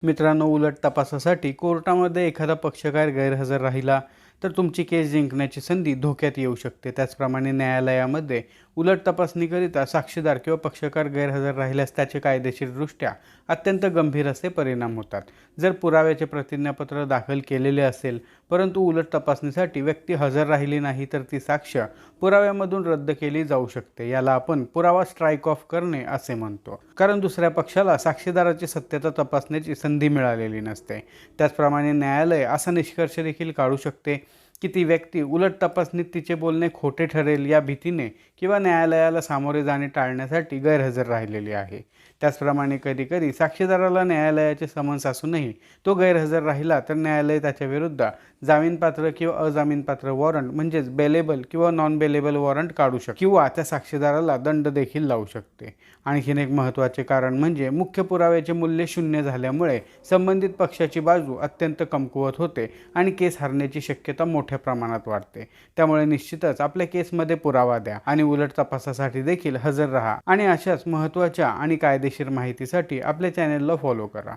मित्रांनो, उलट तपासासाठी कोर्टामध्ये एखादा पक्षकार गैरहजर राहिला तर तुमची केस जिंकण्याची संधी धोक्यात येऊ शकते. त्याचप्रमाणे न्यायालयामध्ये उलट तपासणीकरिता साक्षीदार किंवा पक्षकार गैरहजर राहिल्यास त्याचे कायदेशीरदृष्ट्या अत्यंत गंभीर असे परिणाम होतात. जर पुराव्याचे प्रतिज्ञापत्र दाखल केलेले असेल परंतु उलट तपासणीसाठी व्यक्ती हजर राहिली नाही तर ती साक्ष पुराव्यामधून रद्द केली जाऊ शकते. याला आपण पुरावा स्ट्राईक ऑफ करणे असे म्हणतो, कारण दुसऱ्या पक्षाला साक्षीदाराची सत्यता तपासण्याची संधी मिळालेली नसते. त्याचप्रमाणे न्यायालय असा निष्कर्ष देखील काढू शकते की ती व्यक्ती उलट तपासणीत तिचे बोलणे खोटे ठरेल या भीतीने किंवा न्यायालयाला सामोरे जाणे टाळण्यासाठी गैरहजर राहिलेली आहे. त्याचप्रमाणे कधीकधी साक्षीदाराला न्यायालयाचे समन्स असूनही तो गैरहजर राहिला तर न्यायालय त्याच्या विरुद्ध जामीनपात्र किंवा अजामीनपात्र वॉरंट म्हणजेच बेलेबल किंवा नॉन बेलेबल वॉरंट काढू शकते किंवा त्या साक्षीदाराला दंड देखील लावू शकते. आणखीन एक महत्त्वाचे कारण म्हणजे मुख्य पुराव्याचे मूल्य शून्य झाल्यामुळे संबंधित पक्षाची बाजू अत्यंत कमकुवत होते आणि केस हरण्याची शक्यता मोठ्या प्रमाणात वाढते. त्यामुळे निश्चितच आपल्या केसमध्ये पुरावा द्या आणि उलट तपासासाठी देखील हजर राहा आणि अशाच महत्त्वाच्या आणि कायदेशीर माहितीसाठी आपल्या चॅनेलला फॉलो करा.